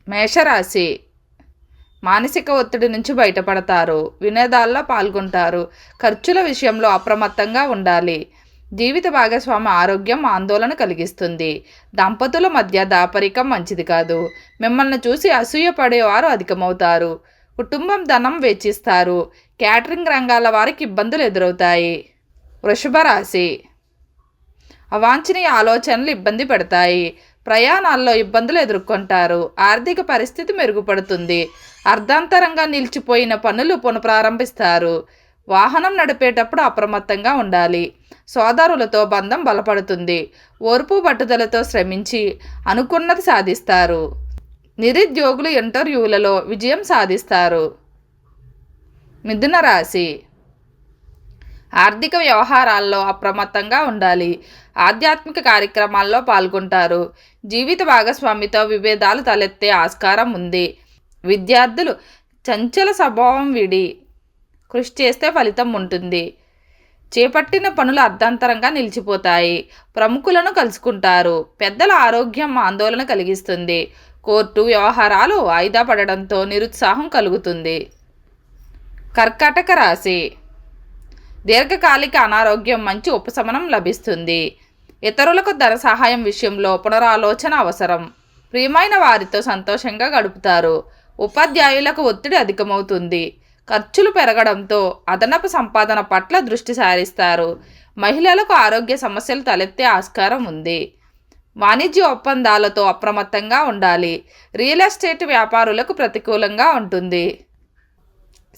మేషరాశి మానసిక ఒత్తిడి నుంచి బయటపడతారు. వినోదాల్లో పాల్గొంటారు. ఖర్చుల విషయంలో అప్రమత్తంగా ఉండాలి. జీవిత భాగస్వామి ఆరోగ్యం ఆందోళన కలిగిస్తుంది. దంపతుల మధ్య దాపరికం మంచిది కాదు. మిమ్మల్ని చూసి అసూయ పడేవారు అధికమవుతారు. కుటుంబం ధనం వెచ్చిస్తారు. క్యాటరింగ్ రంగాల వారికి ఇబ్బందులు ఎదురవుతాయి. వృషభ రాశి అవాంఛనీయ ఆలోచనలు ఇబ్బంది పెడతాయి. ప్రయాణాల్లో ఇబ్బందులు ఎదుర్కొంటారు. ఆర్థిక పరిస్థితి మెరుగుపడుతుంది. అర్ధాంతరంగా నిలిచిపోయిన పనులు పునఃప్రారంభిస్తారు. వాహనం నడిపేటప్పుడు అప్రమత్తంగా ఉండాలి. సోదరులతో బంధం బలపడుతుంది. ఓర్పు పట్టుదలతో శ్రమించి అనుకున్నది సాధిస్తారు. నిరుద్యోగులు ఇంటర్వ్యూలలో విజయం సాధిస్తారు. మిథున రాశి ఆర్థిక వ్యవహారాల్లో అప్రమత్తంగా ఉండాలి. ఆధ్యాత్మిక కార్యక్రమాల్లో పాల్గొంటారు. జీవిత భాగస్వామితో విభేదాలు తలెత్తే ఆస్కారం ఉంది. విద్యార్థులు చంచల స్వభావం విడి కృషి చేస్తే ఫలితం ఉంటుంది. చేపట్టిన పనులు అర్ధాంతరంగా నిలిచిపోతాయి. ప్రముఖులను కలుసుకుంటారు. పెద్దల ఆరోగ్యం ఆందోళన కలిగిస్తుంది. కోర్టు వ్యవహారాలు వాయిదా పడడంతో నిరుత్సాహం కలుగుతుంది. కర్కాటక రాశి దీర్ఘకాలిక అనారోగ్యం మంచి ఉపశమనం లభిస్తుంది. ఇతరులకు ధన సహాయం విషయంలో పునరాలోచన అవసరం. ప్రియమైన వారితో సంతోషంగా గడుపుతారు. ఉపాధ్యాయులకు ఒత్తిడి అధికమవుతుంది. ఖర్చులు పెరగడంతో అదనపు సంపాదన పట్ల దృష్టి సారిస్తారు. మహిళలకు ఆరోగ్య సమస్యలు తలెత్తే ఆస్కారం ఉంది. వాణిజ్య ఒప్పందాలతో అప్రమత్తంగా ఉండాలి. రియల్ ఎస్టేట్ వ్యాపారులకు ప్రతికూలంగా ఉంటుంది.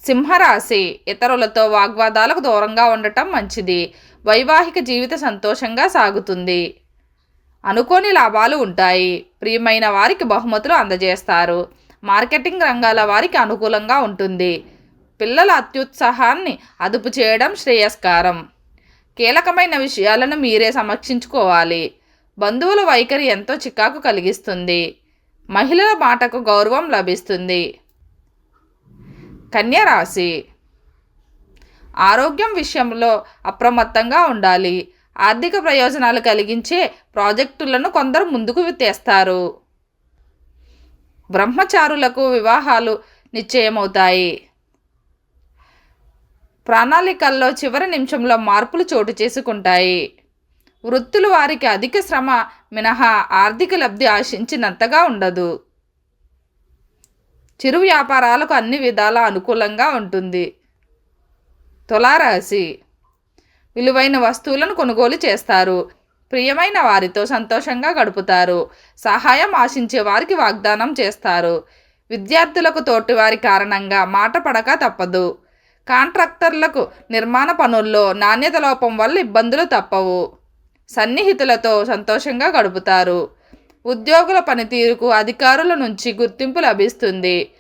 సింహరాశి ఇతరులతో వాగ్వాదాలకు దూరంగా ఉండటం మంచిది. వైవాహిక జీవిత సంతోషంగా సాగుతుంది. అనుకోని లాభాలు ఉంటాయి. ప్రియమైన వారికి బహుమతులు అందజేస్తారు. మార్కెటింగ్ రంగాల వారికి అనుకూలంగా ఉంటుంది. పిల్లల అత్యుత్సాహాన్ని అదుపు చేయడం శ్రేయస్కరం. కీలకమైన విషయాలను మీరే సమీక్షించుకోవాలి. బంధువుల వైఖరి ఎంతో చికాకు కలిగిస్తుంది. మహిళల మాటకు గౌరవం లభిస్తుంది. కన్య రాశి ఆరోగ్యం విషయంలో అప్రమత్తంగా ఉండాలి. ఆర్థిక ప్రయోజనాలు కలిగించే ప్రాజెక్టులను కొందరు ముందుకు తెస్తారు. బ్రహ్మచారులకు వివాహాలు నిశ్చయమవుతాయి. ప్రణాళికల్లో చివరి నిమిషంలో మార్పులు చోటు చేసుకుంటాయి. వృత్తులు వారికి అధిక శ్రమ మినహా ఆర్థిక లబ్ధి ఆశించినంతగా ఉండదు. చిరు వ్యాపారాలకు అన్ని విధాలా అనుకూలంగా ఉంటుంది. తులారాశి విలువైన వస్తువులను కొనుగోలు చేస్తారు. ప్రియమైన వారితో సంతోషంగా గడుపుతారు. సహాయం ఆశించే వారికి వాగ్దానం చేస్తారు. విద్యార్థులకు తోటివారి కారణంగా మాట పడక తప్పదు. కాంట్రాక్టర్లకు నిర్మాణ పనుల్లో నాణ్యత లోపం వల్ల ఇబ్బందులు తప్పవు. సన్నిహితులతో సంతోషంగా గడుపుతారు. ఉద్యోగుల పనితీరుకు అధికారుల నుంచి గుర్తింపు లభిస్తుంది.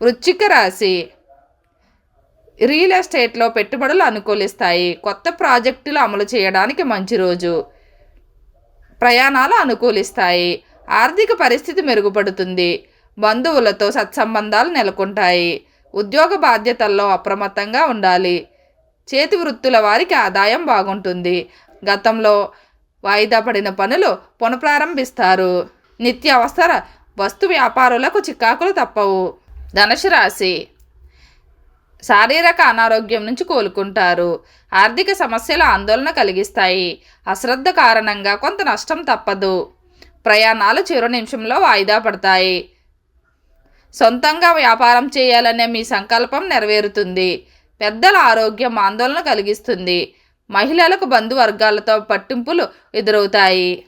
వృశ్చిక రాశి రియల్ ఎస్టేట్లో పెట్టుబడులు అనుకూలిస్తాయి. కొత్త ప్రాజెక్టులు అమలు చేయడానికి మంచి రోజు. ప్రయాణాలు అనుకూలిస్తాయి. ఆర్థిక పరిస్థితి మెరుగుపడుతుంది. బంధువులతో సత్సంబంధాలు నెలకొంటాయి. ఉద్యోగ బాధ్యతల్లో అప్రమత్తంగా ఉండాలి. చేతి వృత్తుల వారికి ఆదాయం బాగుంటుంది. గతంలో వాయిదా పడిన పనులు పునఃప్రారంభిస్తారు. నిత్యావసర వస్తు వ్యాపారులకు చికాకులు తప్పవు. ధనుసు రాశి శారీరక అనారోగ్యం నుంచి కోలుకుంటారు. ఆర్థిక సమస్యలు ఆందోళన కలిగిస్తాయి. అశ్రద్ధ కారణంగా కొంత నష్టం తప్పదు. ప్రయాణాలు చివరి నిమిషంలో వాయిదా పడతాయి. సొంతంగా వ్యాపారం చేయాలనే మీ సంకల్పం నెరవేరుతుంది. పెద్దల ఆరోగ్యం ఆందోళన కలిగిస్తుంది. మహిళలకు బంధువర్గాలతో పట్టింపులు ఎదురవుతాయి.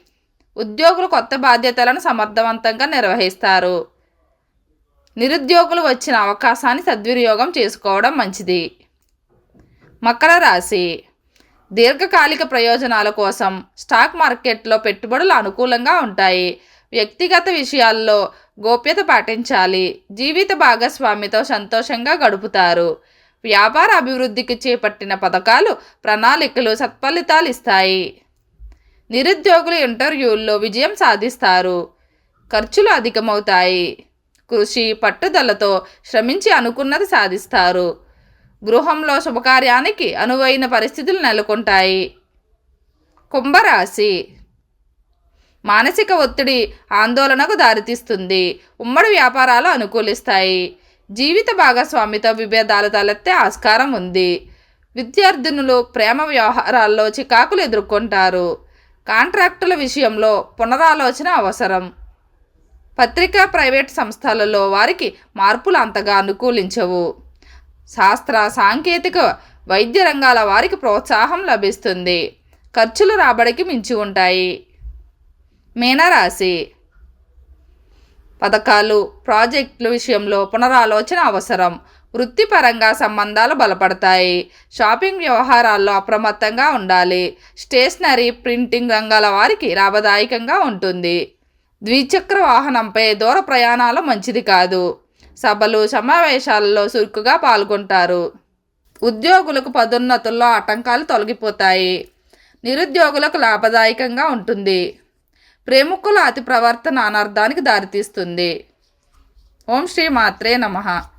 ఉద్యోగులు కొత్త బాధ్యతలను సమర్థవంతంగా నిర్వహిస్తారు. నిరుద్యోగులు వచ్చిన అవకాశాన్ని సద్వినియోగం చేసుకోవడం మంచిది. మకర రాశి దీర్ఘకాలిక ప్రయోజనాల కోసం స్టాక్ మార్కెట్లో పెట్టుబడులు అనుకూలంగా ఉంటాయి. వ్యక్తిగత విషయాల్లో గోప్యత పాటించాలి. జీవిత భాగస్వామితో సంతోషంగా గడుపుతారు. వ్యాపార అభివృద్ధికి చేపట్టిన పథకాలు ప్రణాళికలు సత్ఫలితాలు ఇస్తాయి. నిరుద్యోగులు ఇంటర్వ్యూల్లో విజయం సాధిస్తారు. ఖర్చులు అధికమవుతాయి. కృషి పట్టుదలతో శ్రమించి అనుకున్నది సాధిస్తారు. గృహంలో శుభకార్యానికి అనువైన పరిస్థితులు నెలకొంటాయి. కుంభరాశి మానసిక ఒత్తిడి ఆందోళనకు దారితీస్తుంది. ఉమ్మడి వ్యాపారాలు అనుకూలిస్తాయి. జీవిత భాగస్వామితో విభేదాలు తలెత్తే ఆస్కారం ఉంది. విద్యార్థినులు ప్రేమ వ్యవహారాల్లో చికాకులు ఎదుర్కొంటారు. కాంట్రాక్టుల విషయంలో పునరాలోచన అవసరం. పత్రికా ప్రైవేట్ సంస్థలలో వారికి మార్పులు అంతగా అనుకూలించవు. శాస్త్ర సాంకేతిక వైద్య రంగాల వారికి ప్రోత్సాహం లభిస్తుంది. ఖర్చులు రాబడికి మించి ఉంటాయి. మీనరాశి పథకాలు ప్రాజెక్టుల విషయంలో పునరాలోచన అవసరం. వృత్తిపరంగా సంబంధాలు బలపడతాయి. షాపింగ్ వ్యవహారాల్లో అప్రమత్తంగా ఉండాలి. స్టేషనరీ ప్రింటింగ్ రంగాల వారికి లాభదాయకంగా ఉంటుంది. ద్విచక్ర వాహనంపై దూర ప్రయాణాలు మంచిది కాదు. సభలు సమావేశాలలో చురుకుగా పాల్గొంటారు. ఉద్యోగులకు పదోన్నతుల్లో ఆటంకాలు తొలగిపోతాయి. నిరుద్యోగులకు లాభదాయకంగా ఉంటుంది. ప్రేమికుల అతి ప్రవర్తన అనర్థానికి దారితీస్తుంది. ఓం శ్రీ మాత్రే నమః.